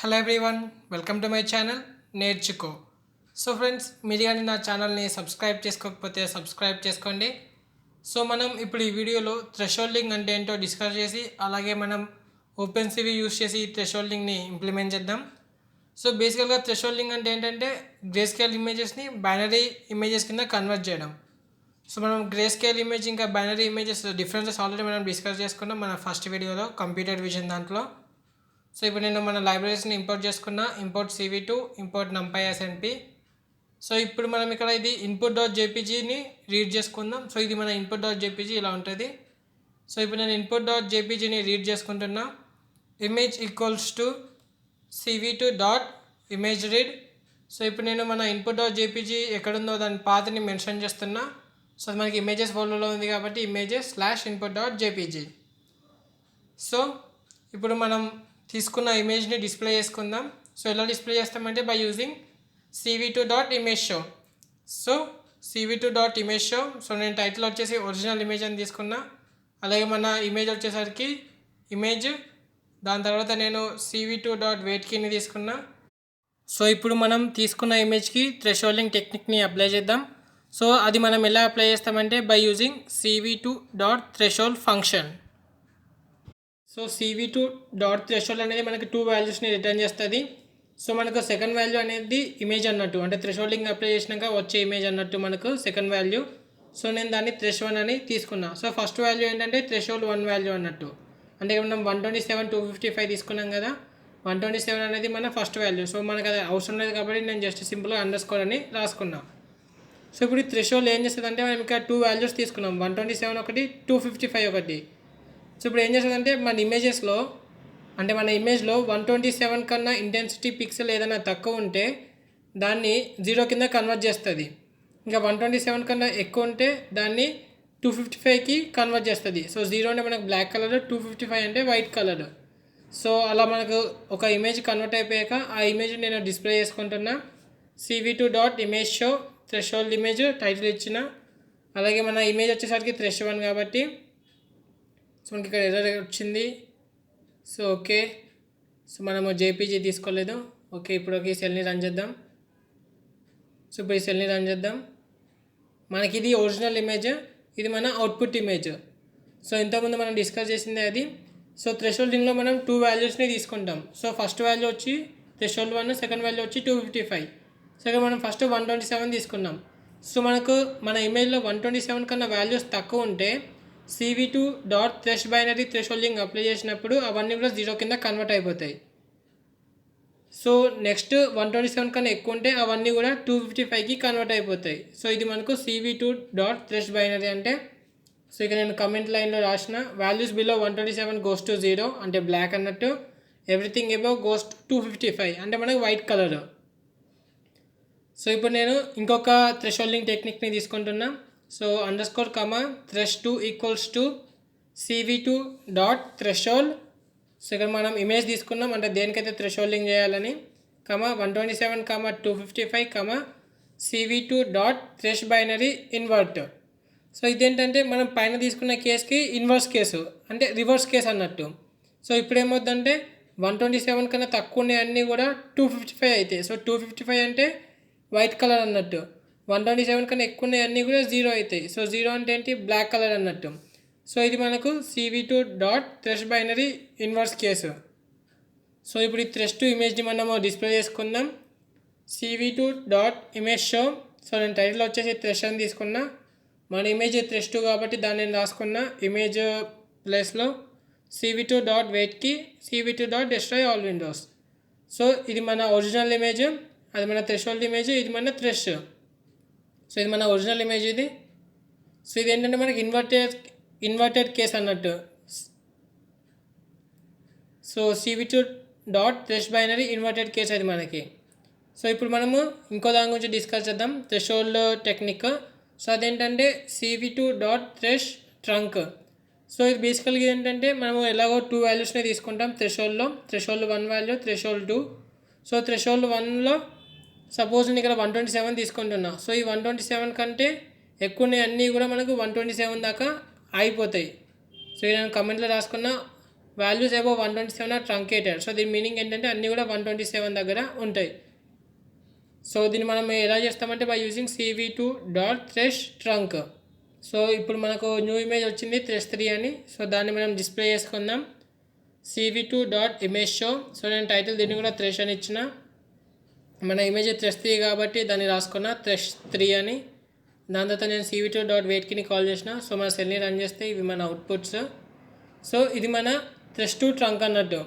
Hello everyone, welcome to my channel నేర్చుకో. So friends, మీరు కానీ నా ఛానల్ని సబ్స్క్రైబ్ చేసుకోకపోతే సబ్స్క్రైబ్ చేసుకోండి. సో మనం ఇప్పుడు ఈ వీడియోలో థ్రెషోల్డింగ్ అంటే ఏంటో డిస్కస్ చేసి అలాగే మనం ఓపెన్సివి యూస్ చేసి ఈ థ్రెషోల్డింగ్ని ఇంప్లిమెంట్ చేద్దాం. సో బేసికల్గా థ్రెషోల్డింగ్ అంటే ఏంటంటే గ్రే స్కేల్ ఇమేజెస్ని బైనరీ ఇమేజెస్ కింద కన్వర్ట్ చేయడం. సో మనం గ్రే స్కేల్ ఇమేజ్ ఇంకా బైనరీ ఇమేజెస్ డిఫరెన్సెస్ ఆల్రెడీ మనం డిస్కస్ చేసుకున్నాం మన ఫస్ట్ వీడియోలో కంప్యూటర్ విజన్ దాంట్లో. సో ఇప్పుడు నేను మన లైబ్రరీస్ని ఇంపోర్ట్ చేసుకున్న, import CV2, import numpy SNP. So ఇప్పుడు మనం ఇక్కడ ఇది input.jpgని రీడ్ చేసుకుందాం. సో ఇది మన input.jpg ఇలా ఉంటుంది. సో ఇప్పుడు నేను input.jpgని రీడ్ చేసుకుంటున్నా. Image equals to CV2.imageRead. So ఇప్పుడు నేను మన input.jpg ఎక్కడుందో దాని పాత్ని మెన్షన్ చేస్తున్నా. సో అది మనకి ఇమేజెస్ ఫోల్డర్లో ఉంది కాబట్టి images/input.jpg. సో ఇప్పుడు మనం తీసుకున్న ఇమేజ్ని డిస్ప్లే చేసుకుందాం. సో ఎలా డిస్ప్లే చేస్తామంటే by using CV2.imageShow. So CV2.imageShow. So నేను టైటిల్ వచ్చేసి ఒరిజినల్ ఇమేజ్ అని తీసుకున్నా. అలాగే మన ఇమేజ్ వచ్చేసరికి ఇమేజ్, దాని తర్వాత నేను CV2.weightKeyని తీసుకున్నా. సో ఇప్పుడు మనం తీసుకున్న ఇమేజ్కి థ్రెషోల్డింగ్ టెక్నిక్ని అప్లై చేద్దాం. సో అది మనం ఎలా అప్లై చేస్తామంటే by using CV2.threshold function. So CV2.threshold అనేది మనకి 2 వాల్యూస్ని రిటర్న్ చేస్తుంది. సో మనకు సెకండ్ వాల్యూ అనేది ఇమేజ్ అన్నట్టు, అంటే థ్రెషోల్డింగ్ అప్లై చేసినాక వచ్చే ఇమేజ్ అన్నట్టు మనకు సెకండ్ వాల్యూ. సో నేను దాన్ని thresh1 అని తీసుకున్నా. సో ఫస్ట్ వాల్యూ ఏంటంటే threshold1 వాల్యూ అన్నట్టు, అంటే మనం 127, 255 తీసుకున్నాం కదా, 127 అనేది మన ఫస్ట్ వాల్యూ. సో మనకు అది అవసరం లేదు కాబట్టి నేను జస్ట్ సింపుల్గా అండర్స్కోర్ అని రాసుకున్నా. సో ఇప్పుడు ఈ థ్రెషోల్డ్ ఏం చేస్తుంది అంటే మనం ఇక్కడ 2 వాల్యూస్ తీసుకున్నాం, 127 ఒకటి, 255 ఒకటి. సో ఇప్పుడు ఏం చేస్తుందంటే మన ఇమేజెస్లో, అంటే మన ఇమేజ్లో 127 కన్నా ఇంటెన్సిటీ పిక్సెల్ ఏదైనా తక్కువ ఉంటే దాన్ని 0 కింద కన్వర్ట్ చేస్తుంది. ఇంకా 127 కన్నా ఎక్కువ ఉంటే దాన్ని 255కి కన్వర్ట్ చేస్తుంది. సో 0 అంటే మనకు బ్లాక్ కలర్, 255 అంటే వైట్ కలర్. సో అలా మనకు ఒక ఇమేజ్ కన్వర్ట్ అయిపోయాక ఆ ఇమేజ్ నేను డిస్ప్లే చేసుకుంటున్నా. CV2.imageShow థ్రెషోల్డ్ ఇమేజ్ టైటిల్ ఇచ్చిన. అలాగే మన ఇమేజ్ వచ్చేసరికి thresh1 కాబట్టి సో మనకి ఇక్కడ ఎర్రర్ వచ్చింది. సో ఓకే, సో మనము జేపీజీ తీసుకోలేదు. ఓకే, ఇప్పుడు ఈ సెల్ని రన్ చేద్దాం. సో ఇప్పుడు ఈ సెల్ని రన్ చేద్దాం. మనకి ఇది ఒరిజినల్ ఇమేజ్, ఇది మన అవుట్పుట్ ఇమేజ్. సో ఇంతకుముందు మనం డిస్కస్ చేసింది అది. సో థ్రెషోల్డింగ్లో మనం 2 వాల్యూస్ని తీసుకుంటాం. సో ఫస్ట్ వాల్యూ వచ్చి threshold1, సెకండ్ వాల్యూ వచ్చి 255. సో ఇక్కడ మనం ఫస్ట్ 127 తీసుకున్నాం. సో మనకు మన ఇమేజ్లో 127 కన్నా వాల్యూస్ తక్కువ ఉంటే CV2.thresBinary థ్రెషోల్డింగ్ అప్లై చేసినప్పుడు అవన్నీ కూడా 0 కింద కన్వర్ట్ అయిపోతాయి. సో నెక్స్ట్ 127 కన్నా ఎక్కువ ఉంటే అవన్నీ కూడా 255కి కన్వర్ట్ అయిపోతాయి. సో ఇది మనకు CV2.thresBinary అంటే. సో ఇక నేను కమెంట్ లైన్లో రాసిన వాల్యూస్ బిలో 127 గోస్ టు 0 అంటే బ్లాక్ అన్నట్టు, ఎవ్రీథింగ్ అబౌవ్ గోస్ టు 255 అంటే మనకు వైట్ కలర్. సో ఇప్పుడు నేను ఇంకొక థ్రెషోల్డింగ్ టెక్నిక్ని తీసుకుంటున్నా. So underscore comma thresh2 equals to CV2.threshold. So ఇక్కడ మనం ఇమేజ్ తీసుకున్నాం, అంటే దేనికైతే థ్రెషోల్డింగ్ చేయాలని, కమా 127, 255, CV2.thresBinary ఇన్వర్ట్. సో ఇదేంటంటే మనం పైన తీసుకున్న కేసుకి ఇన్వర్స్ కేసు, అంటే రివర్స్ కేసు అన్నట్టు. సో ఇప్పుడు ఏమవుతుందంటే 127 కన్నా తక్కువ ఉన్నాయి అన్నీ కూడా 255 అవుతాయి. సో 255 అంటే వైట్ కలర్ అన్నట్టు, 127 కన్నా ఎక్కువ ఉన్నాయి అన్నీ కూడా 0 అవుతాయి. సో 0 అంటే ఏంటి, బ్లాక్ కలర్ అన్నట్టు. సో ఇది మనకు CV2.thresBinary ఇన్వర్స్ కేసు. సో ఇప్పుడు ఈ thresh2 ఇమేజ్ని మనము డిస్ప్లే చేసుకుందాం. CV2.imageShow. సో నేను టైటిల్ వచ్చేసి thresh అని తీసుకున్నా. మన ఇమేజ్ thresh2 కాబట్టి దాన్ని నేను రాసుకున్నా ఇమేజ్ ప్లేస్లో CV2.weightKey, CV2.destroy all windows. So ఇది మన ఒరిజినల్ ఇమేజ్, అది మన థ్రెషోల్డ్ ఇమేజ్, ఇది మన thresh. సో ఇది మన ఒరిజినల్ ఇమేజ్ ఇది. సో ఇది ఏంటంటే మనకి ఇన్వర్టెడ్ కేస్ అన్నట్టు. సో CV2.thresBinary ఇన్వర్టెడ్ కేస్ అది మనకి. సో ఇప్పుడు మనము ఇంకో దాని గురించి డిస్కస్ చేద్దాం, థ్రెషోల్డ్ టెక్నిక్. సో అదేంటంటే CV2.thresTrunk. సో ఇది బేసికల్గా ఏంటంటే మనము ఎలాగో 2 వాల్యూస్నే తీసుకుంటాం థ్రెషోల్డ్లో, threshold1 వాల్యూ, threshold2. సో threshold1లో సపోజ్ నేను ఇక్కడ 127 తీసుకుంటున్నా. సో ఈ 127 కంటే ఎక్కువ అన్నీ కూడా మనకు 127 దాకా అయిపోతాయి. సో నేను కమెంట్లో రాసుకున్న values above 127 are truncated. So దీని మీనింగ్ ఏంటంటే అన్నీ కూడా 127 దగ్గర ఉంటాయి. సో దీన్ని మనం ఎలా చేస్తామంటే by using cv2 dot thresh trunk. So ఇప్పుడు మనకు న్యూ ఇమేజ్ వచ్చింది thresh3 అని. సో దాన్ని మనం డిస్ప్లే చేసుకుందాం. cv2 dot image show. So నేను టైటిల్ దీన్ని కూడా thresh అని ఇచ్చిన. మన ఇమేజ్ thresh3 కాబట్టి దాన్ని రాసుకున్న thresh3 అని. దాని తర్వాత నేను cv2 డాట్ వెయిట్కిని కాల్ చేసిన. సో మన సెల్ని రన్ చేస్తే ఇవి మన అవుట్పుట్స్. సో ఇది మన thresh2 ట్రంక్ అన్నట్టు.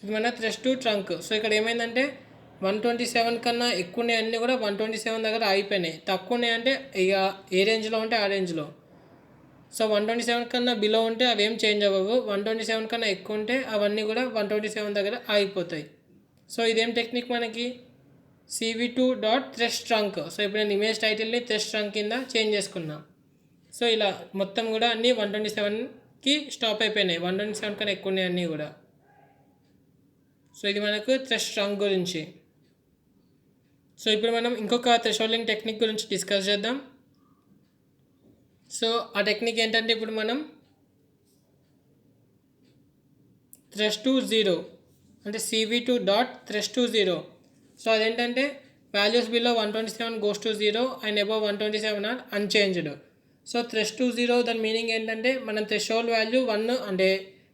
ఇది మన thresh2 ట్రంక్. సో ఇక్కడ ఏమైందంటే 127 కన్నా ఎక్కువ ఉన్నాయి అన్నీ కూడా 127 దగ్గర అయిపోయినాయి. తక్కువ ఉన్నాయి అంటే ఇక ఏ రేంజ్లో ఉంటే ఆ రేంజ్లో. సో 127 కన్నా బిలో ఉంటే అవి ఏం చేంజ్ అవ్వవు. 127 కన్నా ఎక్కువ ఉంటే అవన్నీ కూడా 127 దగ్గర ఆగిపోతాయి. సో ఇదేం టెక్నిక్ మనకి cv2 dot thresh trunk. So ఇప్పుడు నేను ఇమేజ్ టైటిల్ని thresh trunk కింద చేంజ్ చేసుకున్నా. సో ఇలా మొత్తం కూడా అన్నీ 127కి స్టాప్ అయిపోయినాయి. 127 కన్నా ఎక్కువ ఉన్నాయి అన్నీ కూడా. సో ఇది మనకు thresh trunk గురించి. సో ఇప్పుడు మనం ఇంకొక thresholding టెక్నిక్ గురించి డిస్కస్ చేద్దాం. సో ఆ టెక్నిక్ ఏంటంటే ఇప్పుడు మనం thresh2 0 అంటే cv2 డాట్ thresh2 0. సో అదేంటంటే values below 127 goes to 0 and above 127 are unchanged. So thresh2 0 దాని మీనింగ్ ఏంటంటే మనం threshold వాల్యూ 1 అంటే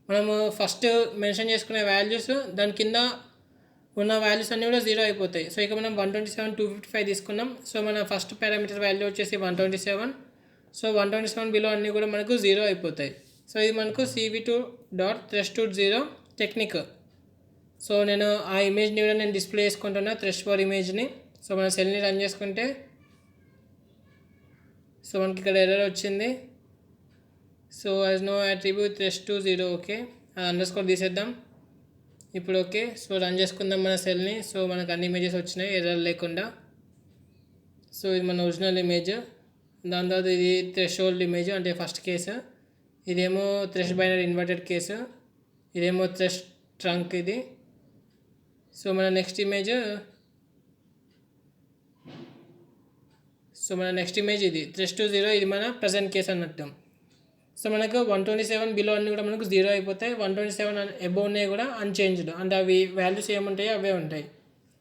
మనము ఫస్ట్ మెన్షన్ చేసుకునే వాల్యూస్ దాని కింద ఉన్న వాల్యూస్ అన్నీ కూడా 0 అయిపోతాయి. సో ఇక మనం 127 255 తీసుకున్నాం. సో మన ఫస్ట్ పారామీటర్ వాల్యూ వచ్చేసి 127. సో 127 బిలో అన్నీ కూడా మనకు 0 అయిపోతాయి. సో ఇది మనకు cv2 dot thresh2 0 technique. So నేను ఆ ఇమేజ్ని కూడా నేను డిస్ప్లే చేసుకుంటున్నా thresh4 ఇమేజ్ని. సో మన సెల్ని రన్ చేసుకుంటే సో మనకి ఇక్కడ ఎర్రర్ వచ్చింది. So as no attribute thresh2 0. Okay, అది అండర్స్కోర్ తీసేద్దాం ఇప్పుడు. ఓకే, సో రన్ చేసుకుందాం మన సెల్ని. సో మనకు అన్ని ఇమేజెస్ వచ్చినాయి ఎర్రర్ లేకుండా. సో ఇది మన ఒరిజినల్ ఇమేజ్. దాని తర్వాత ఇది threshold ఇమేజ్ అంటే ఫస్ట్ కేసు. ఇదేమో thresh బైనరీ ఇన్వర్టెడ్ కేసు. ఇదేమో thresh ట్రంక్ ఇది. సో మన నెక్స్ట్ ఇమేజ్ ఇది thresh2 0. ఇది మన ప్రజెంట్ కేసు అన్నట్టు. సో మనకు 127 బిలో అన్నీ కూడా మనకు 0 అయిపోతాయి. 127 అబోవ్ ఉన్నాయి కూడా అన్చేంజ్డ్ అంటే అవి వాల్యూస్ ఏముంటాయో అవే ఉంటాయి.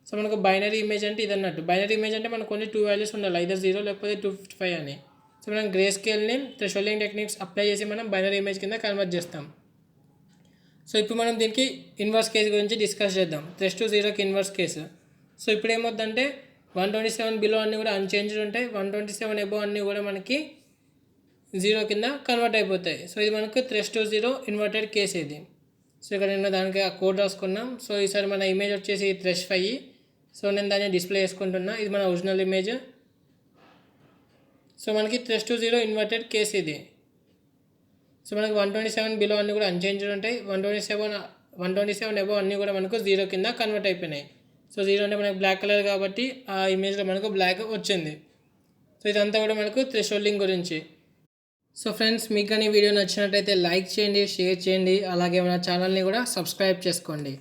సో మనకు బైనరీ ఇమేజ్ అంటే ఇది అన్నట్టు. బైనరీ ఇమేజ్ అంటే మనకు కొన్ని 2 వాల్యూస్ ఉండాలి, ఐదర్ 0 లేకపోతే 255 అని. సో మనం గ్రే స్కేల్ని thresholding టెక్నిక్స్ అప్లై చేసి మనం బైనరీ ఇమేజ్ కింద కన్వర్ట్ చేస్తాం. సో ఇప్పుడు మనం దీనికి ఇన్వర్స్ కేసు గురించి డిస్కస్ చేద్దాం. thresh2 0కి ఇన్వర్స్ కేసు. సో ఇప్పుడు ఏమవుతుందంటే 127 బిలో అన్నీ కూడా అన్చేంజ్డ్ ఉంటాయి. 127 అబోవ్ అన్నీ కూడా మనకి 0 కింద కన్వర్ట్ అయిపోతాయి. సో ఇది మనకు thresh2 0 ఇన్వర్టెడ్ కేసు ఇది. సో ఇక్కడ నేను దానికి ఆ కోడ్ రాసుకున్నాం. సో ఈసారి మన ఇమేజ్ వచ్చేసి thresh5. సో నేను దాన్ని డిస్ప్లే చేసుకుంటున్నా. ఇది మన ఒరిజినల్ ఇమేజ్. సో మనకి thresh2 0 ఇన్వర్టెడ్ కేసు ఇది. సో మనకి 127 బిలో అన్నీ కూడా అన్చేంజ్డ్ ఉంటాయి. 127 అబోవ్ అన్నీ కూడా మనకు 0 కింద కన్వర్ట్ అయిపోయినాయి. సో 0 అంటే మనకు బ్లాక్ కలర్ కాబట్టి ఆ ఇమేజ్లో మనకు బ్లాక్ వచ్చింది. సో ఇదంతా కూడా మనకు thresholding గురించి. సో ఫ్రెండ్స్, మీకు కానీ వీడియో నచ్చినట్టయితే లైక్ చేయండి, షేర్ చేయండి, అలాగే మన ఛానల్ని కూడా సబ్స్క్రైబ్ చేసుకోండి.